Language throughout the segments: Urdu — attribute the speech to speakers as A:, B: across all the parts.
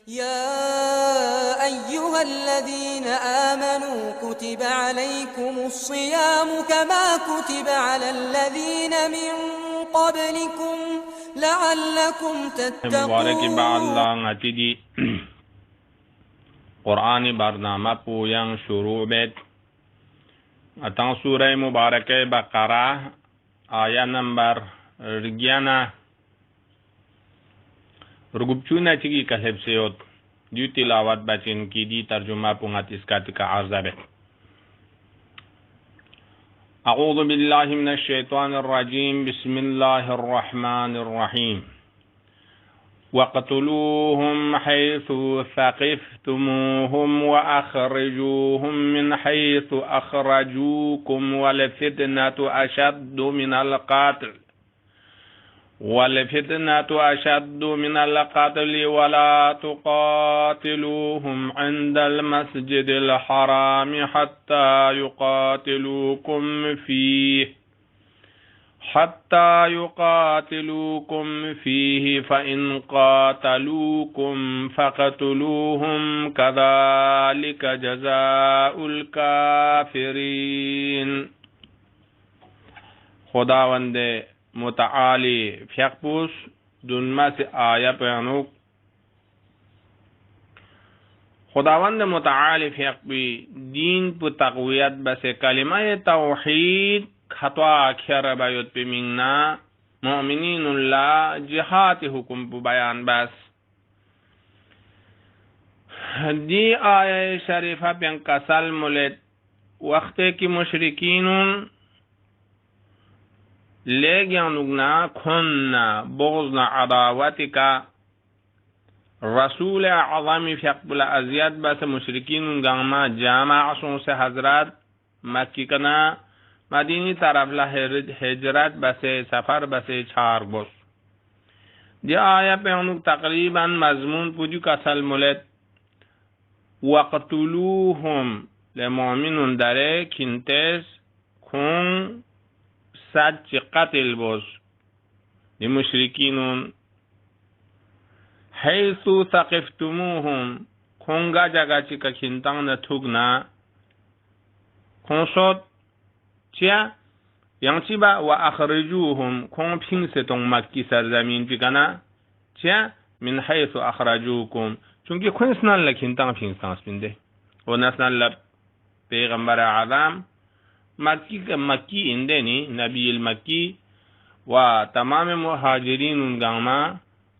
A: يا أيها الذين آمنوا كتب عليكم الصيام كما كتب على الذين من قبلكم لعلكم
B: مبارك
A: تتقون.
B: بالله نتيجي قرآن برنامه پویان شروع بید اتان سوره مبارکه بقره آیه نمبر رگیانا رگبچونا چگی کسب سیوت جو تلاوت بچین کی دی ترجمه پونگت اسکات کا عرضه بید. أعوذ بالله من الشيطان الرجيم بسم الله الرحمن الرحيم وَاقْتُلُوهُمْ حَيْثُ ثَقِفْتُمُوهُمْ وَأَخْرِجُوهُمْ مِنْ حَيْثُ أَخْرَجُوكُمْ وَالْفِتْنَةُ أَشَدُّ مِنَ الْقَتْلِ وَلَا تُقَاتِلُوهُمْ عِنْدَ الْمَسْجِدِ الْحَرَامِ حَتَّى يقاتلوكم فيه فإن قاتلوكم فاقتلوهم كذلك جزاء الكافرين. خداوند متعالی فیقبوس دنما سے آیا پیانوک خداوند متعالی فیقبی دین پو تقویت بس کلمه توحید خطوا اخیر بایوت پی مننا مؤمنین اللہ جہات حکم پو بیان بس دی آیه شریفه پین کسل ملت وقت کی مشرکینون لیگیانوگنا کھننا بغضنا عداوتی کا رسول اعظم فیقبل ازیاد بس مشرکینون گاما جامع سون سے حضرات مکی کنا مدینی طرف ہجرت بسے سفر بسے چھار بس دی آیا پہ انوک تقریبا مضمون پوجو کسل ملت وقتلوهم لمؤمنون داره کنتس کن سچ قتل بس دی مشرکینون حیث ثقفتموهم کنگا جگا چکا کنتان نتوگنا کنسود چیا یعنی چی با و اخرجوهم کن پینگ ستون مکی سرزمین پیکنا چیا من حیث اخرجوکم چونکه کنسنان لکنتان پینگ سانس پینده و نسنان لب پیغمبر اعظم مکی اندنی نبی المکی و تمام مهاجرین گاما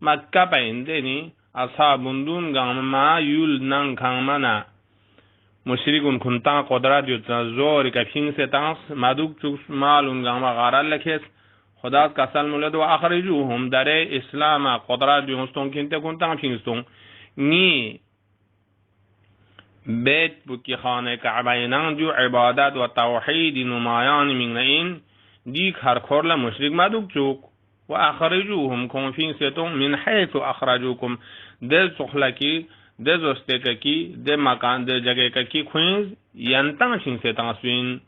B: مکہ پا اندنی اصحابندون گاما یول نان کامنا مشرکون کنتان قدرت یوتنا زوری که فین ستانس مدوک چوکس مالون گاما غارل لکھس خدا کسل مولد و اخرجوهم در اسلام قدرت یونستون کنتے کنتان فینستون نی بیت بکی خانه کعبینان جو عبادت و توحید نمایان من دیک هر کورل مشرک مدوک چوک و اخرجوهم کن فین ستون من حیث اخرجوکم ده سخلکی ده زستککی ده مکان ده جگهکی خوینز ینتان فین ستان سوین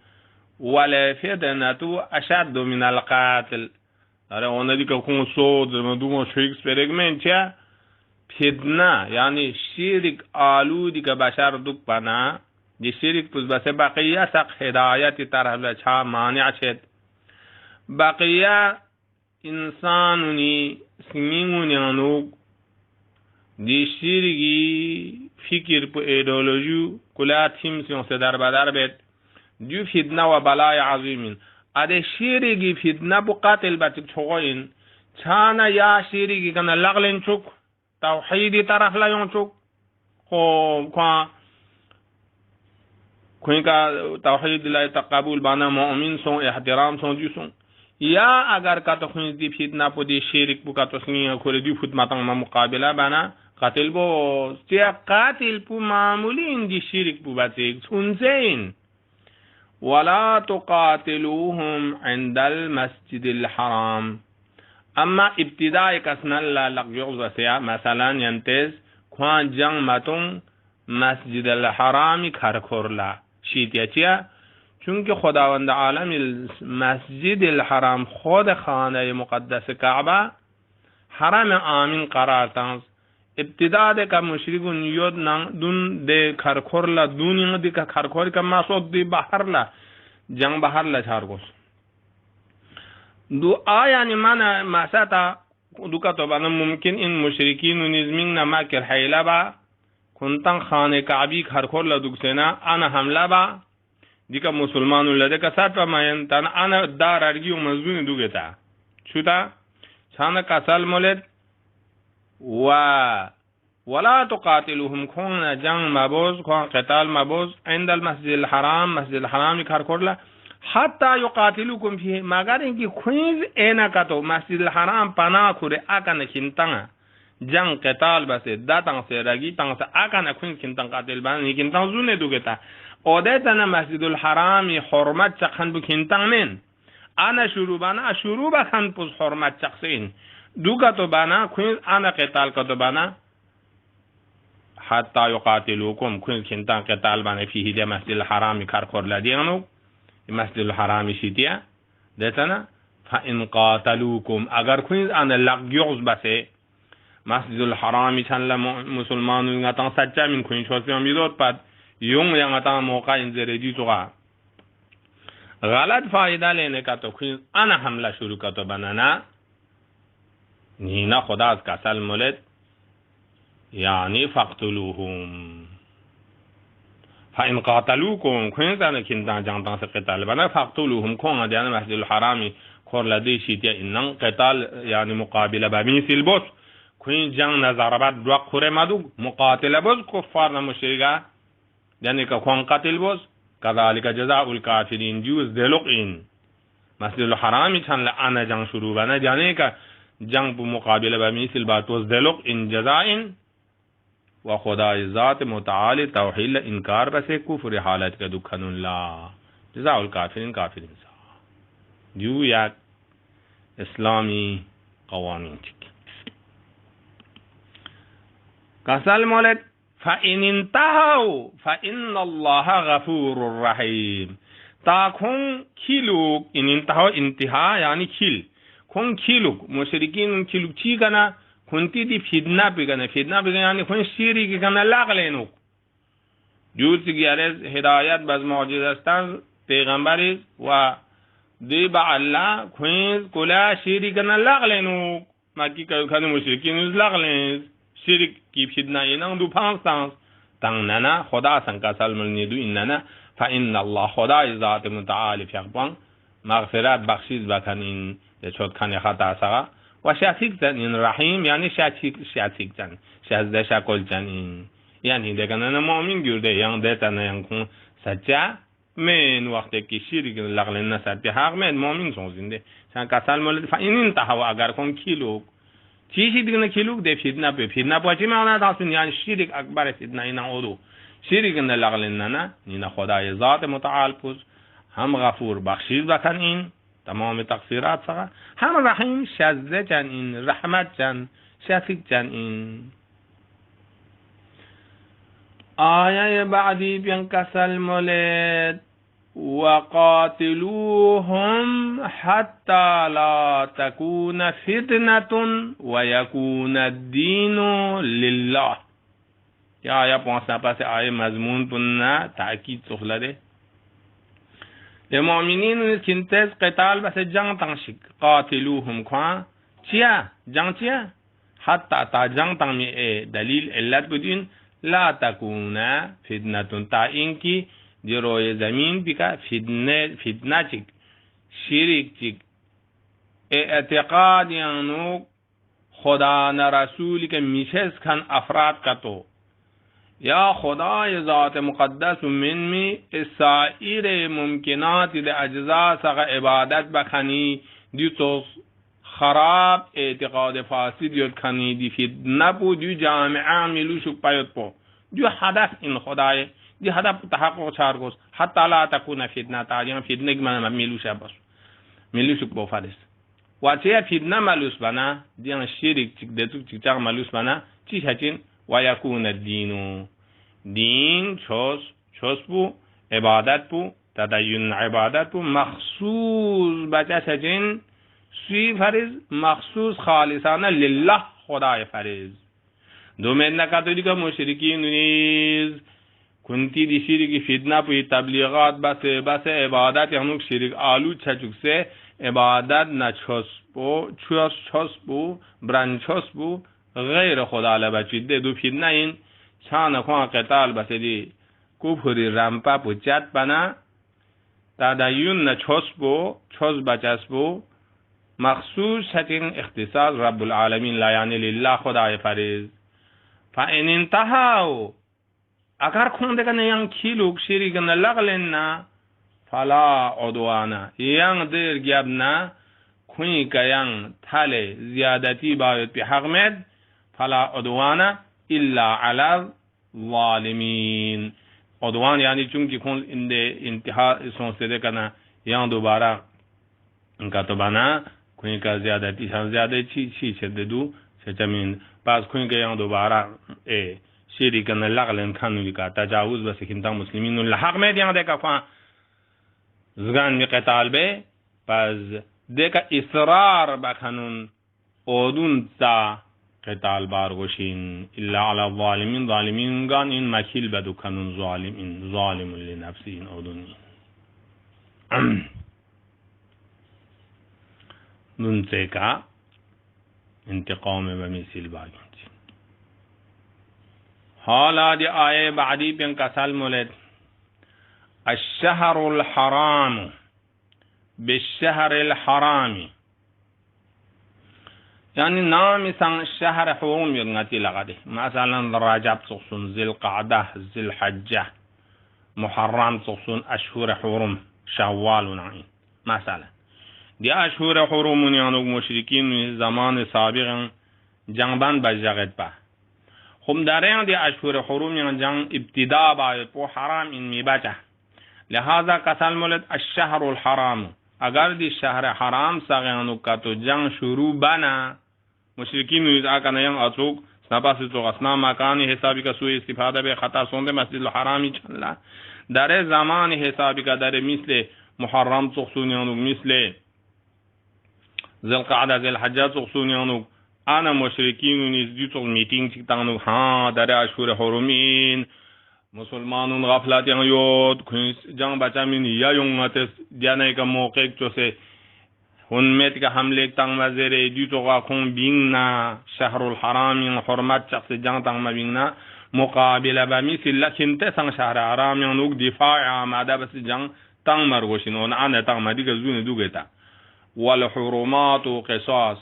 B: والفتنة اشد من القاتل اره اونه دیگه کن سود دوم شیکس پرگمنت چه فتنه یعنی شرک آلودی که بشر دک پنا دی شرک پس بس بقیه سق هدایت طرح لچا مانع شد بقیه انسانونی سنگونی انوک دی شرکی فکر پو ایدولوژیو کلا تیم سیون سے در بدر بید جو فتنه و بلای عظیمین اده شرکی فتنه پو قاتل بچک چوگوین چانا یا شرکی کنا لغلن چوک توحیدی طرف لیون چوک خوب کوئی کا توحید لا تقبل بانا مؤمن سون احترام سون جو سون یا اگر کا تو خون دی فتنہ پو دی شرک پو کا تو سنی کھول دی فوت ماتن مقابلہ بنا قاتل بو تیا قاتل پو معمولین دی شرک پو بچے سنزین ولا تقاتلوهم عند المسجد الحرام اما ابتداء کسن اللہ لقجوز وسیع مثلا ینتز خوان جنگ متون مسجد الحرام کھرکھورلا شیطیا چیا چونکہ خداوند عالم مسجد الحرام خود خانه مقدس کعبه حرم آمین قرار تانز ابتدا de ka mushrikun yod nang dun de kharkhor la duning de ka kharkhor ka masod de bahar la jang bahar la chargos du aya ni mana masata duka to bana mumkin in mushrikin nizmin na makir hayla ba kuntan khane ka'bi kharkhor la duksena ana hamla ba dika musulmanul la de ka satwa mayan tan ana dar argi mazun dugeta chuta chana kasal molet ولا تقاتلهم كون جنگ مبوز كون قتال مبوز عند المسجد الحرام مسجد الحرام کار کرلا حتى يقاتلوكم فيه مگر اینکه کوینز اینا کتو مسجد الحرام پناه کوره اکن کینتان جنگ قتال بسه داتان سرگی تان سه اکن کوینز کینتان قاتل بان کینتان زونه دوگتا اودتن مسجد الحرام حرمت چخن بو کینتان من انا شروع بخن پس حرمت چخسین دوکا تو بانا کوینز انا قتال کتو بانا حتی یقاتلوکم کوینز کینتان قتال بانا فیه ده مسجد الحرام کار کرلا دیانو مسجد الحرام شیتیا دتنا فان قاتلوکم اگر کوینز انا لغیوز بسه مسجد الحرام چن مسلمانو ngatan سچا من کوین شوسیان میدود پد یون ngatan موقع انزردی توغا غلط فایده لینے کا تو کوینز انا حمله شروع کتو بنانا نینا خدا از کسل مولد یعنی فقتلوهم فإن قاتلوكم كنتان كنتان جانتان سے قتال بنا فقتلوهم كون دیان مسجد الحرام کور لدی شیتیا انن قتال یعنی مقابله بمیثل بوس کوین جنگ نظربات دو خوره مدو مقاتله بوس کفار مشرکا یعنی که کون قتل بوس كذلك جزاء الكافرين جوز دلقين مسجد الحرام چن لعنه جنگ شروع بنا یعنی که جنگ بو مقابله بمیثل باتوز دلق ان جزاء و خدای ذات متعال توحید انکار بس کفر حالت کا دکھن اللہ جزاء الکافرین کافرین سا جو یک اسلامی قوانین چک کسل مولد فإن انتهوا فإن الله غفور رحیم تا کن کیلوک ان انتهوا انتها یعنی کیل کن کیلوک مشرکین کیلوک چی کنا کنتی دی فیدنا بگن یعنی کن شیری که کنا لغلینو جوز گیارز هدایت باز معجزستان پیغمبریز و دی با اللہ کنز کلا شیری کنا لغلینو مکی کن مشرکین لغلینز شیری کی فیدنا اینان دو پانستانس تنگ ننا خدا سنکا سلملنی دو ایننا فإن الله خدا ذات متعال فیقبان مغفرت بخشیز بکن این چود کنی خطا سغا و شاتیک زن این رحیم یعنی شاتیک زن شازده شکل زن این یعنی دکنن مؤمن گرده یعنی دیتن یعنی کن سجا من وقتی که شیری که لغلن نسد به حق من مؤمن سون زنده چون کسال مولد فاین انتها اگر کن کیلوک چیزی دیگه کیلوک ده فیدنا پاچی معنا داشتن یعنی شیرک اکبر فیدنا اینا اودو شیری که لغلن نه اینا خدای ذات متعال پوز هم غفور بخشید بکن این تمام تقصیرات سغا هم رحیم شازده جن این رحمت جن شفیق جن این آیه بعدی بیان کسل مولد وقاتلوهم حتى لا تكون فتنة ويكون الدين لله یا آیه پانسنا پس آیه مضمون پننا تأکید سخلده المؤمنين كنتز قتال بس جنگ تنشك قاتلوهم كوان چيا جنگ چيا حتى تا جنگ تنمي دليل علت بدين لا تكون فتنة تا انكي دي روي زمين بك فتنة چك شرك چك اعتقاد يانو خدا نرسول که میشز کن افراد کتو یا خدای ذات مقدس منمی سایر ممکنات ده اجزا سغا عبادت بکنی دی تو خراب اعتقاد فاسد یاد کنی دی فتنه پو دی جامعه ملو شک پایت پو دی هدف این خدای دی هدف تحقق چارگوز حتی لا تکون فتنه تاجیان فتنه که من ملو شک بس ملو شک بو فادست و چه فتنه ملوس بنا دیان شرک چک دتو چک ملوس بنا چی هچین و یکون الدین دین چوس بو عبادت بو تدین عبادت بو مخصوص بچه سجن سوی فرز مخصوص خالصانه لله خدای فرز دومنا كاتوليكا مشركين نيز كنتي دي شرك فيدنا في تبليغات بس عبادات يعني شرك آلو تشوك سه عبادت نچوس بو چوس بو برانچوس بو غیر خدا لبچیده دو فیدنا این چان خواه قتال بس دی کوپوری رامپا بو جات بنا تدایون نچوس بو چوس بچاس بو مخصوص هتین اختصاص رب العالمین لا یعنی لله خدای فریض فإن انتهاو اگر خونده کنه یان کیلوک شریک نلغلنا فلا عدوانا یان دیر گیابنا کوئی کیان تاله زیادتی باید پی حقمت فلا عدوانا الا على الظالمین عدوان یعنی چونکه کن انده انتها سنسده کنه یان دوباره انکا تو بنا کوئی کا زیادتی شان زیادتی چی چه دو چمین پس کوئی که یان دوباره شریک نلغلن کانوی کا تجاوز بس کنتا مسلمین الحق میں یان دیکھا فا زغان می قتال به پس دیکھا اصرار بکنون اودون تا قتال بارگوشین الا علی الظالمین ظالمین گان این مکیل بدو کنون ظالمین ظالم لنفسین اودون دون سے کا انتقام بمیسیل باگین حالا دی آیه بعدی پین کسال مولد الشهر الحرام بالشهر الحرام يعني نام سان شهر حرم يغنتي لغدي مثلا رجب صون ذي القعده ذي الحجه محرم صون اشهر حرم شوال نعين مثلا دي اشهر حرم يعني مشركين من زمان سابق جنبان بجغت با هم دارين دي اشهر حرم يعني جن ابتداء با پو حرام ان میبچه لہذا کسل مولد الشهر الحرام اگر دی شهر حرام ساغیانو کتو جنگ شروع بنا مشرکین نیز آکا نیان اچوک سنپاسی تو غصنا مکانی حسابی کا سوی استفاده به خطا سونده مسجد الحرامی چنلا در زمان حسابی کا در مثل محرم سخصونیانو مثل ذی القعده ذی الحجه سخصونیانو انا مشرکین نیز دیتو میتینگ چکتانو ها در اشهر حرمین مسلمانون غفلت یاد کنید جنگ بچه من یا یونگات دیانه که موقع چوسه هنمت که حمله تنگ وزیره دیتو غاکون بیننا شهر الحرام حرمت شخص جنگ تنگ بیننا مقابله بمیسی لکن تسان شهر حرام نوک دفاع آمده بس جنگ تنگ مرگوشین اون آنه تنگ مدی که زون دوگتا والحرمات و قصاص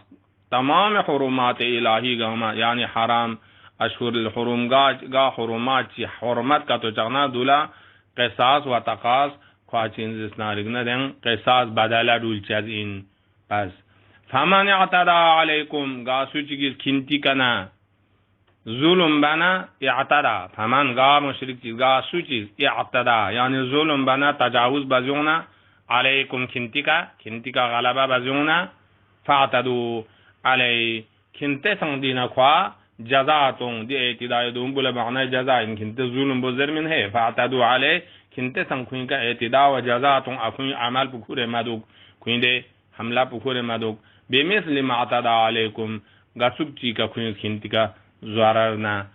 B: تمام حرمات الهی گاما یعنی حرام اشهر الحرم گا حرمات چی حرمت کا تو چغنا دولا قصاص و تقاص خواچین زسنارگنا دن قصاص بدل رول چاز این پس فمن اعتدى علیکم گا سوچگی کنتی کنا ظلم بنا اعتدى فمن گا مشرک چیز گا سوچیز اعتدى یعنی ظلم بنا تجاوز بزونا علیکم کنتی کا غلبه بزونا فاعتدوا علی کنتی سندینا خوا جزاتون دي اعتداء دوم بلا معنى جزاء ان كنت ظلم بزر من هي فاعتدوا عليه كنت سنكون کا اعتداء وجزاتون اكون اعمال بكور مدوك كون دي حمله بكور مدوك بمثل ما اعتدى عليكم غسب چی کا كون كنت کا زوارنا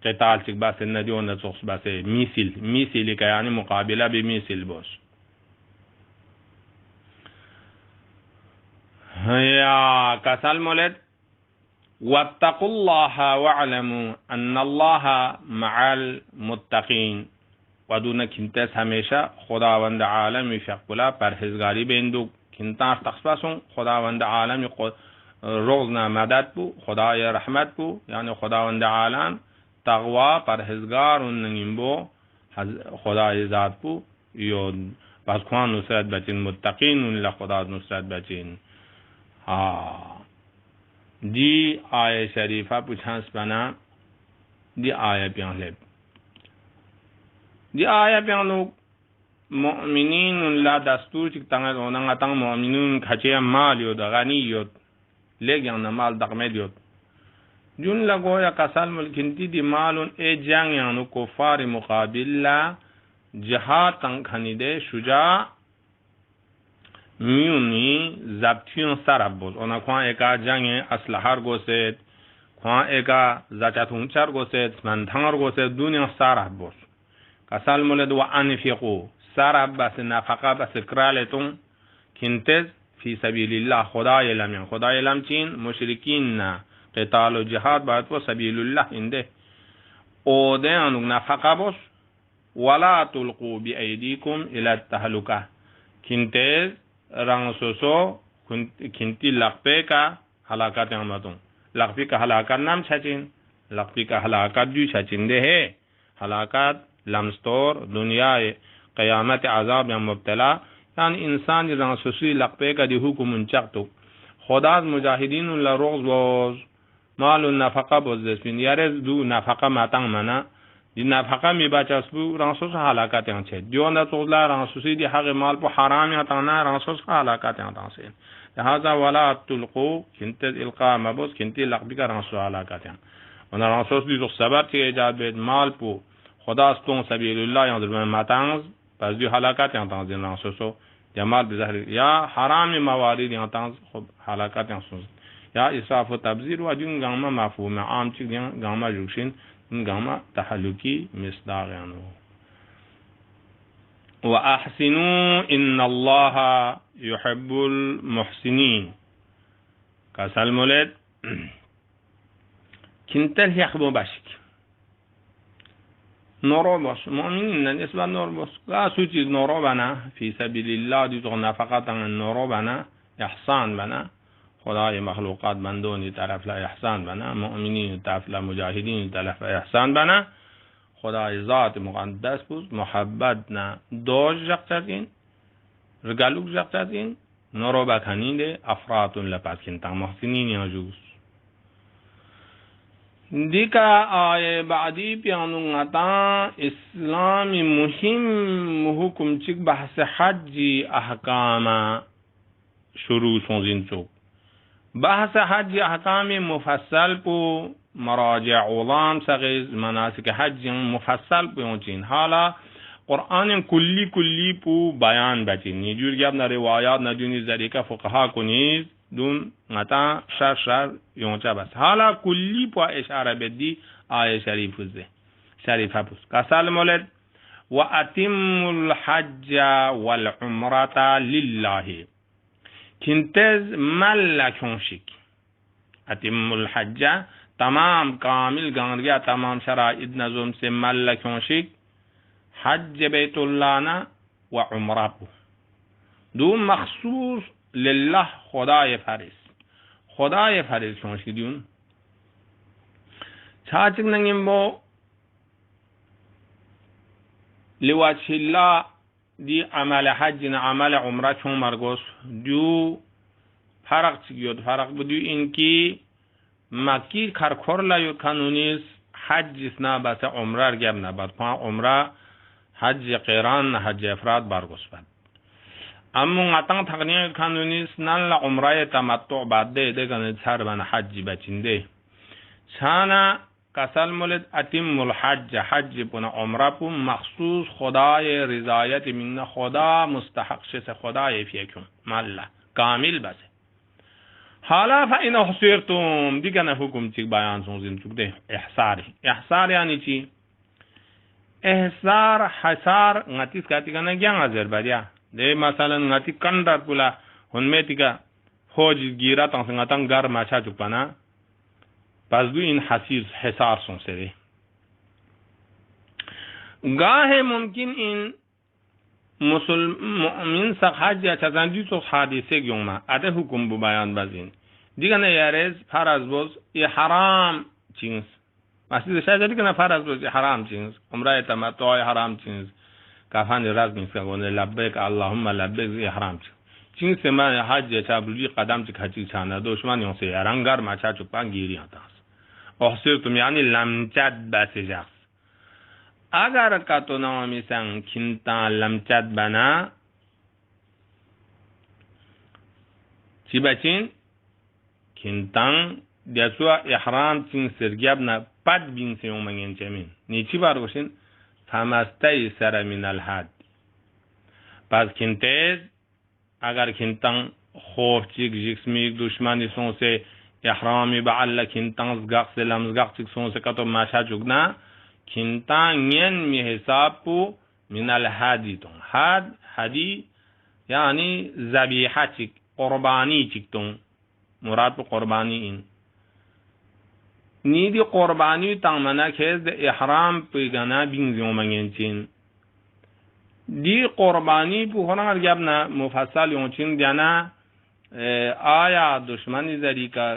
B: قتال چك بس نديون تصخ بس مثل کا يعني مقابله بمثل بوش يا كسل مولد واتقوا الله واعلموا ان الله مع المتقين ودون کنتس همیشه خداوند عالم فقبلا پرهیزگاری بندو کنتاش تخصباسون خداوند عالم روزنا مدد بو خدای رحمت بو یعنی خداوند عالم تقوا پرهیزگار اوننگیم بو خدای ذات بو یو پس خوان نصرت بچین متقین اون لخدا نصرت بچین دی آیه شریفه پوچھانس بنا دی آیه پیان لب دی آیه پیانو مؤمنین لا دستور چک تنگ اوننگا تنگ مؤمنین کھچے مال یود غنی یود لیک یعنی مال دقمید یود جون لگو یا قسال ملکنتی دی مالون ای جنگ یعنی کفار مقابل لا جهاد تنگ خنیده شجاع میونی زبطیون سرب بود اونا خواه اکا جنگ اسلحار گوست خواه ایگا زچتون چر گوسید من تنگر گوسید دنیا ساره بوس کسال مولد و انفقو ساره بس نفقه بس کرالتون کنتز فی سبیل الله خدای لم خدای لم چین مشرکین نه قتال و جهاد باید با سبیل الله اینده او دینو نفقه بوس ولا تلقوا بأيديكم إلى التهلكة کنتز رانسوسو کنتی لقبه کا حلاکت امتون لقبی کا حلاکت نام چچین لقبی کا حلاکت جو چچنده ہے حلاکت لمستور دنیا قیامت عذاب یا مبتلا یعنی انسان رانسوسی لقبه کا دی حکم انچقتو خدا مجاهدین لرغز و مال النفقه بزدسبین یارز دو نفقه ماتنگ منا دی نفقه می بچاس بو رانسوس حلاکت انچه دیوانده تولا رانسوسی دی حق مال پو حرام یا تانا رانسوس حلاکت انچه لهذا ولا تلقوا كنت القاء مبوس كنت لقبك رانسو علاقات يعني وانا رانسوس دي صبر تي ایجاد بيد مال پو خدا استون سبيل الله يعني در ماتانز پس دي حلاقات يعني تنز رانسوسو جمال بظهر يا حرام موارد يعني تنز خب حلاقات يعني سوز يا اسراف و تبذير و جن غاما مفهوم عام چي غاما جوشين غاما تحلقي مصداق يعني وأحسنوا إن الله يحب المحسنين كسال مولد كنتل يخبو باشك نورو باش مؤمنين نسبة نور باش لا سوتي نورو بنا في سبيل الله دي تغنى فقط عن نورو بنا إحسان بنا خدای مخلوقات بندونی طرف لا إحسان بنا مؤمنين طرف لا مجاهدين طرف إحسان بنا خدای ذات مقدس بود محبت نه دوج جقتین رجالوک جقتین نورو بکنینده افراتون لپسکن تا محسنین یا جوز دیکا آیه بعدی پیانون عطا اسلام مهم حکم چک بحث حج احکام شروع سونزین چوک بحث حج احکام مفصل پو مراجع علام سغیز مناسک حج مفصل پونچین حالا قرآن کلی پو بیان بچین نیجور گب نه روایات نه دونی ذریعه فقها کنیز دون متا شر یونچا بس حالا کلی پو اشاره بدی آیه شریفه پوس کسال مولد و اتم الحج والعمرة لله کنتز ملکون شک اتم الحج تمام کامل گانریا تمام شرائط نظم سے ملکون شک حج بیت اللہ نا و عمرہ پو دو مخصوص للہ خدای فرس کون شک دیون چاچک نگیم بو لوجه اللہ دی عمل حج نا عمل عمرہ چون مرگوس دو فرق چکیود فرق بدو انکی مکی کارکور لا یو کانونیس حج اسنا بس عمره گب نه بعد پا عمره حج قیران حج افراد برگوس بد اما عطان تقنیه کانونیس نان لا عمره تمتع بعد ده کنه سر بن حج بچنده چانا کسل مولد اتم الحج حج پنا عمره پو مخصوص خدای رضایت من خدا مستحق شس خدای فیکم مالا کامل بسه حالا فإن حصرتم دیگه نه حکم چی بیان سونزین چوک ده احصار یعنی چی احصار حصار ngati's katika na gyang Azerbaijan de masalan ngati kandar pula honmetika hoj gira tang ngatang gar macha chupana pas du in Hisar son sere gahe mumkin in مسلمان سخت یا چندی تو حادثه گیوما اده حکم بو بیان بزین دیگه نه یارز فرض باز ای حرام چینز مسجد شاید دیگه نه فرض باز حرام چینز عمره تمتع حرام چینز کافان راز میشه گونه لبیک اللهم لبیک حرام چینز من حج چابلی قدم چ کچی چانه دشمن یون سه رنگار ماچا چوپان گیری آتاس احصرتم یعنی لم چد بسجاس اگر کاتو نامی سن کنتا لمچت بنا چی بچین کنتان دیسوا احرام چین سرگیاب نا پد بین سیون منگین چمین نیچی بار گوشین فمستی سر من الحد پس کنتیز اگر کنتان خوف چیک جسمیک دشمنی سون سے احرامی با الله کینتان زگاق سلام زگاق چیک سون سکاتو ماشا چوگنا کینتان ین می حساب پو من الهادی تون هادی یعنی ذبیحه چیک قربانی چیک تون مراد پو قربانی این نیدی قربانی تامنا کهز احرام پیگنا بین زیومنگین چین دی قربانی پو خوران گبنا مفصل یون چین دیانا آیا دشمنی زری کا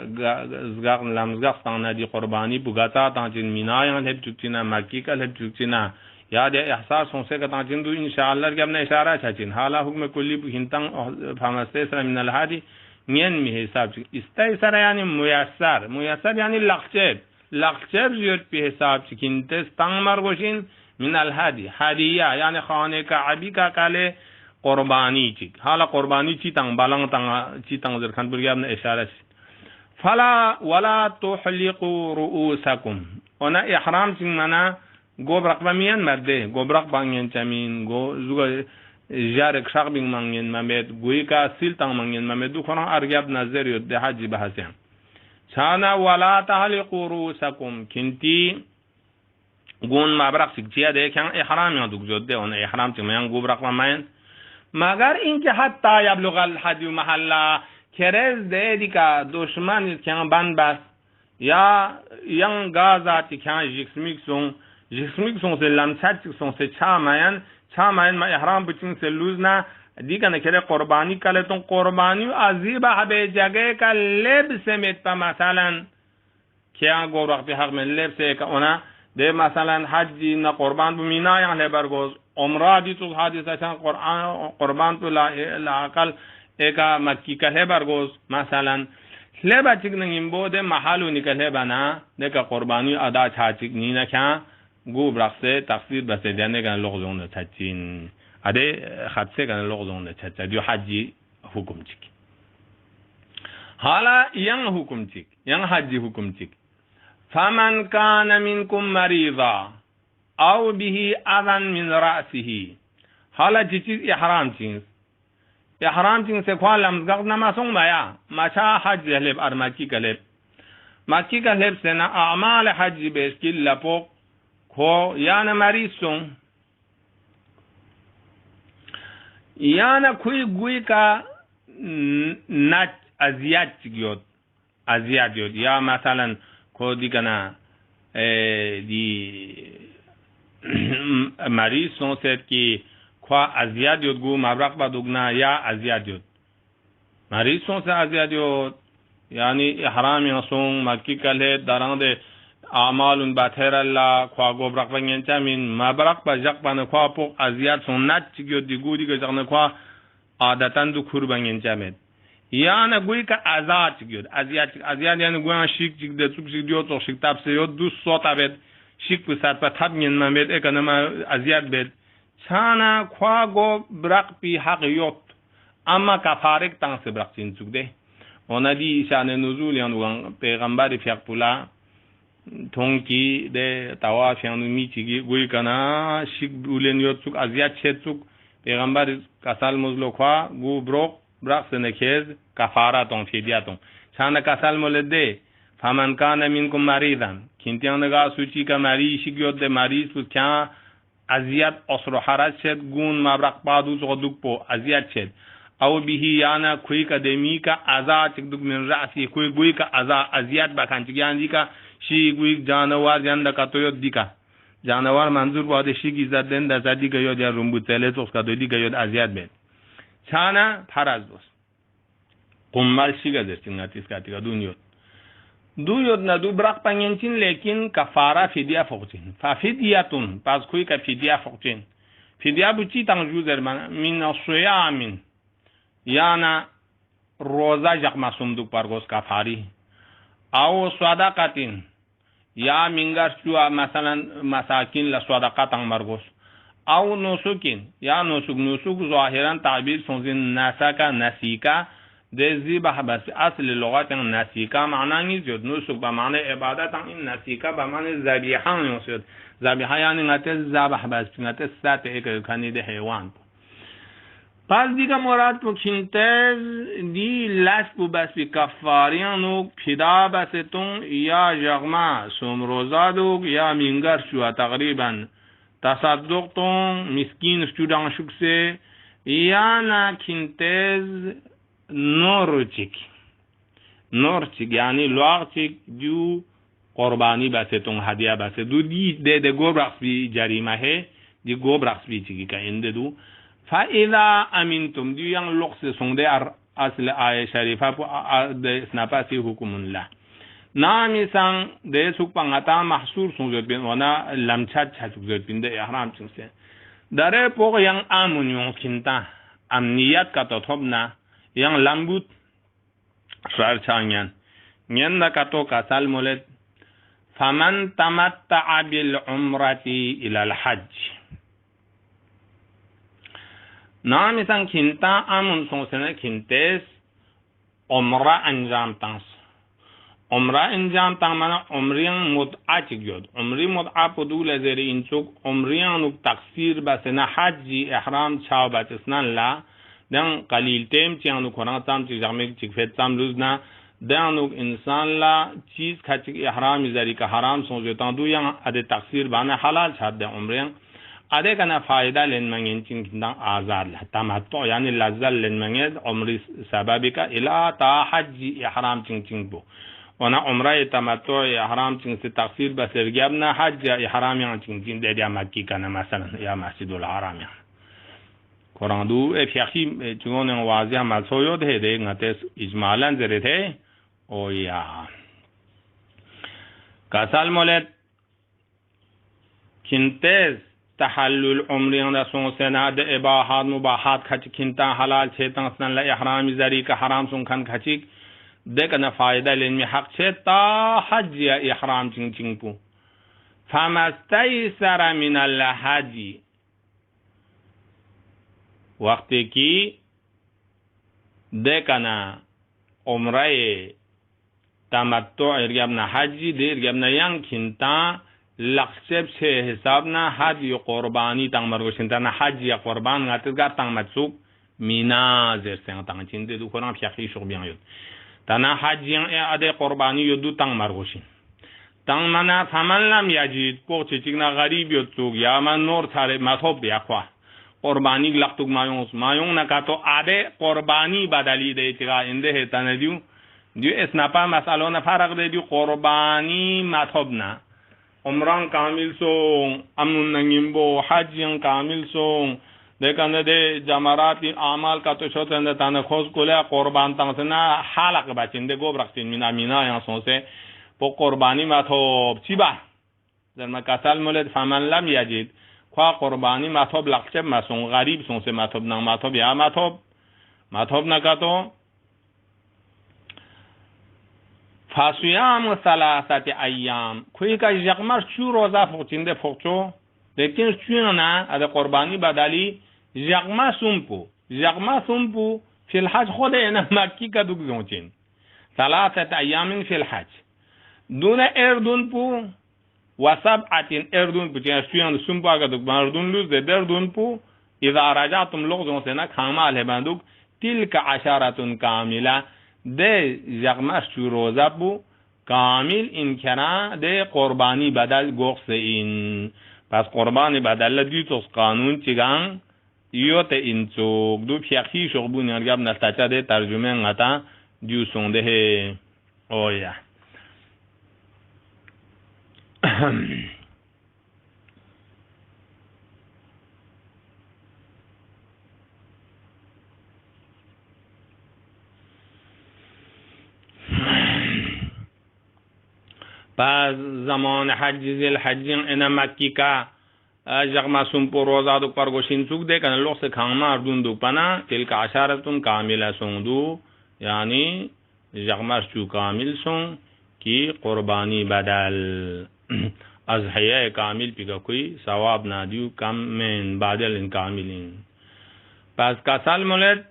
B: زگاق لمزگاق تانا دی قربانی پو گتا تانچین مینایان هب چکچینا مکی کل هب چکچینا یا دی احساس سونسے کا تانچین دو انشاءاللہ گبنا اشارہ چاچین حالا حکم کلی پو ہنتان فامستے سر من الهادی نین می حساب چک استا سر یعنی میسر یعنی لقچب زیاد پی حساب چکین تستان مرگوشین من الهادی هدیه یعنی خانه کا عبی کا کاله قربانی چیک حالا قربانی چی تang balang tang چی تang زرخان برگیاب نه اشاره فلا ولا تحلقوا رؤوسكم ona ihram چین منا گوبرق بمیان مرده گوبرق بانگین چمین گو زوگ جارک شاق بین مانگین ممد گوی کا سیل تang مانگین ممد دو خوران ارگیاب نظر یود ده حجی بحثیم چانا ولا تحلقوا رؤوسكم کنتی گون مبرق سکچیا ده کن احرام یا دوگ جد ده اون احرام چین میان گوبرق بمیان مگر اینکه حتی یبلغ الحدی محلا کرز ده دیکا دشمن کن بند بس یا ین گازاتی کن جسمیک سون سے لمسات سون سے چا ماین ما احرام بچین سے لوزنا دیکا نکره قربانی کلتون قربانی عذیبه به جگه کا لب سمیت پا مثلا کیا گو وقتی حق من لب سے که اونا ده مثلا حجی نا قربان بمینا یا لبرگوز عمره دی تو حادثه چان قربان تو لاقل ایکا مکی که لبرگوز مثلا لبا چک نگیم بوده محلو نکله بنا دکا قربانی ادا چا چک نینا کیا گو برقصه تقصیر بسه دیانه کن لغزون ده چچین اده خدسه کن لغزون ده چچا دیو حجی حکم چک حالا ین حکم چک ین حجی حکم چک فمن كان منكم مريضا او به اذى من رأسه حالا چیز احرام چین سے کھوا لمزگاق نماسوں مایا مچا حج لب ارمکی کا لب سے نا اعمال حج بیشکل لپوک کھو یا نا مریض سوں یا نا کھوئی گوئی کا نچ ازیاد یود یا مثلا کو دیگنا دی مریض سون سید کی خوا ازیاد یود گو مبرق با دوگنا یا ازیاد یود مریض سون سے ازیاد یود یعنی احرام یسون مکی کله دران ده اعمال باتر الله خوا گو برق ونگن چامین مبرق با جق بان خوا پوک ازیاد سون نت چگیود دی گو دیگه جقن خوا عادتاً دو کور بنگن چامید یا نه گویی که ازاد چگیود ازیاد یعنی گویان شیک چگ ده چوک چگ دیود تو شیک تاب سیود دو صوت آبید شیک پسات پا تب نین ممید اکنما ازیاد بید چانا خواه گو برق پی حق یوت اما کفارک تان سے برق چین چگ ده اونا دی شان نزول یعنی پیغمبر فیق پولا تونکی ده تواف یعنی می چگی گویی کنا شیک بولین یوت چگ ازیاد چید چگ پیغمبر کسال مزلو خواه گو برق سنکیز کفاراتون فیدیاتون چانا کسال مولده فمن کان منکم مریضن کینتیان نگاه سوچی که مریض شگیود ده مریض بود که ازیاد اصر و حرج شد گون مبرق پادوز غدوک پو ازیاد شد او بهی یانا کوئی که دمی که ازا چکدوک من رأسی کوئی گوی که ازا ازیاد بکن چگیان دی که شی گوی جانوار جنده که توید دی که جانوار منظور باده شیگی زدن ده زدی که یاد یا رنبو تله توست که دویدی که یاد ازیاد بید چانا پرز دوست قمال شیگا درچین نتیس کاتی که دو یود نه دو برق پنگنچین لیکن کفاره فدیه فوقچین ففدیتون پس کوئی که فدیه فوقچین فدیه بچی تنجو درمان من صیامین یانا روزه جق مسوم دو پرگوز کفاری او صدقاتین یا منگر شو مثلا مساکین لصدقات مرگوز او نسوکین یا نسوک ظاهرا تعبیر سونزین نسکا نسیکا دزی بحبس اصل لغات نسیکا معنی زیاد نسوک به معنی عبادت این نسیکا به معنی ذبیحه نیست ذبیحه یعنی نتیز ذبح بس نتیز سات ایک کنید حیوان پس دیگه مراد پو کینتز دی لش بو بس بی کفاریان و پیدا بستون یا جغما سومروزادوک یا مینگر شو تقریبا تصدقتون مسکین شدان شکسه یا نا کینتز نورچیک یعنی لواغچیک جو قربانی بستون هدیه بست دو دی ده گوبرخص بی جریمه ہے دی گوبرخص بی چیکی که انده دو فَإِذَا أَمِنْتُمْ دي yang لغس سونده اصل آیه شریفه پو سنپاسی حکم الله نامی سان ده سوک پانگتا محصور سونجد بین ونا لمچات چاچوک زد بین ده احرام چنسه داره پوک yang آمون یون کنتا امنیت کتا توبنا yang لمبود شعر چانگان نین دا کتو کسال مولد فَمَنْ تَمَتَّعَ بِالْعُمْرَةِ إِلَى الْحَجِّ نامیسان کینتا امون سونسنه کینتس عمره انجام تانس عمره انجام تان مانا عمریان مدعا چگیود عمری مدعا پدو لزیر اینچوک عمریانو تقصیر بسنه حجی احرام چاو بچسنن لا دن قلیل تیم چیانو قرآن تام چی جامعه چی فت تام روزنا دانو انسان لا چیز کچک احرام زری که حرام سونزتان دو یا اد تقصیر بانه حلال چاد ده عمریان ادے کنا فائدہ لین منگین چنگ آزاد تمتع یعنی لذت لین منگید عمری سببی کا الا تا حج احرام چنگ بو ونا عمره تمتع احرام چنگ سے تقصیر بسرگیاب نا حج احرام یان چنگ دے دیا مکی کنا مثلا یا مسجد الحرام یان قرآن دو افیخی چگون واضح مسویود ہے دے غتس اجمالا زرے تھے او یا کاسال مولد کنتز تحلل عمریان دا سون سنا دا اباحات مباحات کھچ کھنتا حلال چھیتاں سنن لا احرام زری کا حرام سن کھن کھچک دیکھنا فائدہ لین میں حق چھتا حج یا احرام چنگ چنگ پو فمستیسر من الحج وقت کی دیکھنا عمرہ تمتع ارگابنا حج دے ارگابنا ینگ کھنتا لقشب سے حساب نا حج یا قربانی تنگ مرگوشن تا نا حج یا قربان غاتزگار تنگ مدسوک مینا زیر سنگ تنگ چنده دو قرآن پیخی شغ بیان یود تا نا حج یا ادے قربانی یودو تنگ مرگوشن تنگ منا فمن لم یجید پوچ چکنا غریب یود سوک یا من نور سارے مصحب بیا خواہ قربانی لقتوک مایون نکا تو ادے قربانی بدلی دے چگا انده ہے تندیو دیو اسنپا مسئلون فرق دے دیو قربانی مصحب نا عمران کامل سون امن نگیمبو حج کامل سون دیکھنے دے جمرات اعمال کا تو شوت اند تان خوز کولا قربان تان سنا حلق بچین دے گوب رختین مینا یا سون سے پو قربانی ماتوب چیبا در مکاسل مولد فمن لم یجید خوا قربانی ماتوب لقشب مسون غریب سون سے ماتوب نہ ماتوب یا ماتوب نہ کا تو فاسیام ثلاثت ایام کوئی کا جغمر چو روزا فوچنده فوچو لیکن چونا از قربانی بدلی جغما سومپو فی الحج خود اینا مکی کا دوگ زونچین ثلاثت ایام فی الحج دون اردون پو و سبعتین اردون پو چین چونا سومپو آگا دوگ مردون لوز ده دردون پو اذا رجعتم لغزون سینا کامال ہے بندوگ تلک عشارتون کاملہ ده جغمش چو روزه بو کامل این کنه ده قربانی بدل گوخس این پس قربانی بدل دیو توس قانون چیگان یوت این چوک دو پیخی شغبو نرگب نستچه ده ترجمه نتا دیو سونده ہے اویا پس زمان حج ذل حج اینا مکی کا جغما سومپو روزا دو پرگوشین سوک دے کنا لوگ سے کھانا اردون دو پنا تلک عشارتون کامل سون دو یعنی جغما چو کامل سون کی قربانی بدل اضحیہ کامل پی کا کوئی ثواب نہ دیو کم من بدل کاملین پس کسل مولد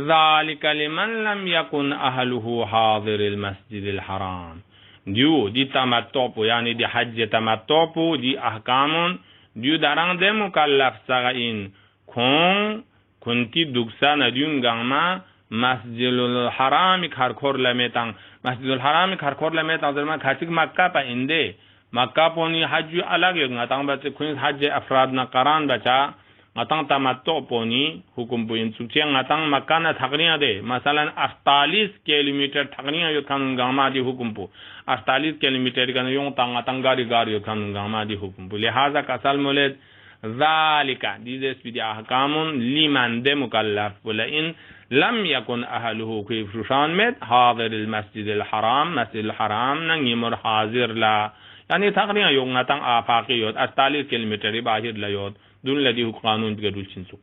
B: ذالک لمن لم یکن اهله حاضر المسجد الحرام دیو دی تمتع پو یعنی دی حج تمتع پو دی احکامون دیو دران دی مکلف سغا این کون kunti duksa na diun gangma masjidul haram kharkhor lametang masjidul haram kharkhor lametang zalma khachik makka pa inde makka poni hajju alag yo ngatang ba kun hajj afrad na qaran bacha ngatang tamattu poni hukum bu insuciang ngatang makka na thakriya de masalan 48 kilometer thakriya yo kanun gangma di hukum bu 48 kilometer kan yong tang ngatang gari yo kanun gangma di hukum bu lihaza kasal moled zalika dieses bi ahkamun liman de mukallaf wala in لم يكن أهله كيف شانمت حاضر المسجد الحرام مسجد الحرام نعيمر حاضر لا يعني تقريبا يوم نتان آفاقي يود 48 كيلومتر باهر لا يود دون الذي هو قانون بقدول شنسو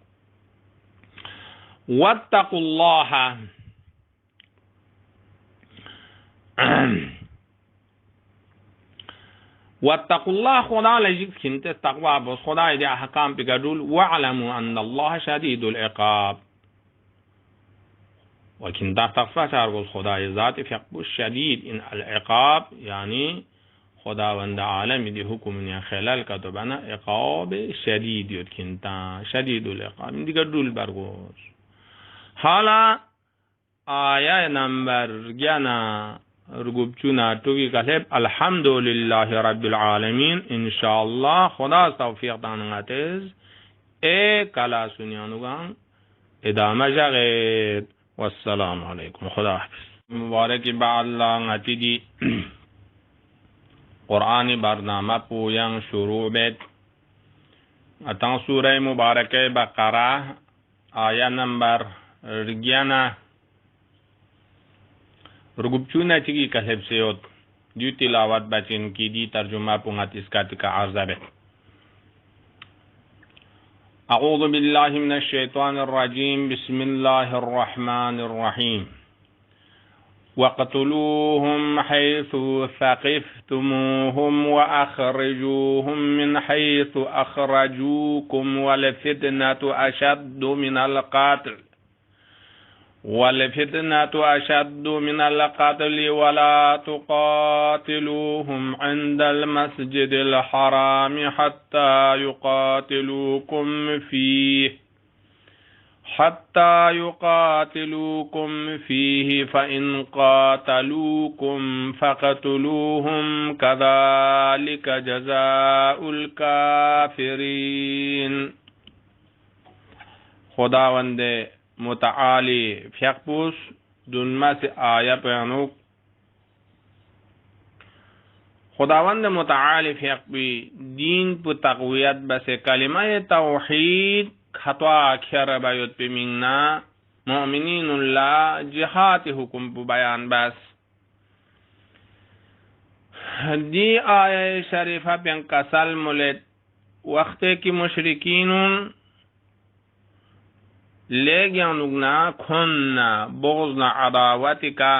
B: واتقوا الله واتقوا الله خدا لجيك كنت تقوى بس خدا يدي أحكام بقدول واعلموا أن الله شديد العقاب ولكن تقفى شارقوز خدای ذات فقب شدید ان العقاب يعني خدا وند عالم دي حكم خلال كتبنا عقاب شديد يدكنتا شديد العقاب دي قدول برغوز حالا آية نمبر جانا رغبچونا توگی کلب الحمد لله رب العالمين ان شاء الله خدا توفیق دانغاتز کلا سنیانوگان ادامه جاگید والسلام عليكم خدا حافظ مبارک با الله نتیجی قرآنی برنامه پویان شروع بید اتان سوره مبارکه بقره آیه نمبر رگیانا رگبچونه چیگی کسب سیود دیو تلاوت بچین کی دی ترجمه پونگت اسکاتی کا عرضه بید أعوذ بالله من الشيطان الرجيم بسم الله الرحمن الرحيم واقتلوهم حيث ثقفتموهم وأخرجوهم من حيث أخرجوكم والفتنة أشد من القتل ولا تقاتلوهم عند المسجد الحرام حتى يقاتلوكم فيه فإن قاتلوكم فاقتلوهم كذلك جزاء الكافرين خداوند متعالی فیقبوس دنما سے آیا پیانوک خداوند متعالی فیقبی دین پو تقویت بس کلمہ توحید خطوا کھر بیوت پی مننا مؤمنین اللہ جہات حکم پو بیان بس دی آیہ شریفہ پین کسل ملت وقت کی مشرکینون لگیانوگنا کھننا بغضنا عداوتی کا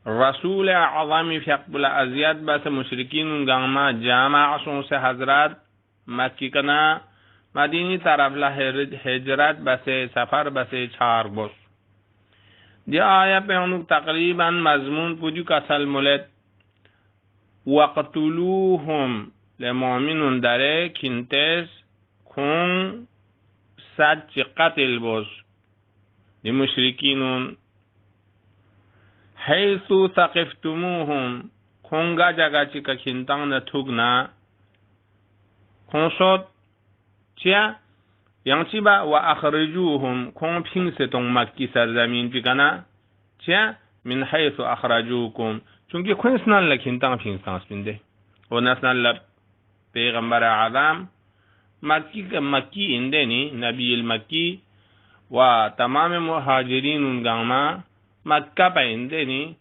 B: رسول اعظمی فیقبل ازیاد بس مشرکین گاما جامعشون سے حضرات مکی کنا مدینی طرف ہجرت بس سفر بس چھار بس دی آیا پہ انوگ تقریبا مضمون پوجو کسل ملت وقتلوهم لمؤمنون داره کنتس کن سچ قتل بوس لمشركين حيث ثقفتموهم خونگا جگا چکا کھنتان نتوگنا خونشد چیا یانچی با و اخرجوهم خون پینگ ستون مکی سرزمین بگنا چیا من حيث اخرجوكم چونکہ خونسنان لکھنتان پینگ سانس بنده و نسنان لب پیغمبر اعظم مکی اندنی نبی المکی و تمام مهاجرین گاما مکہ پہ اندنی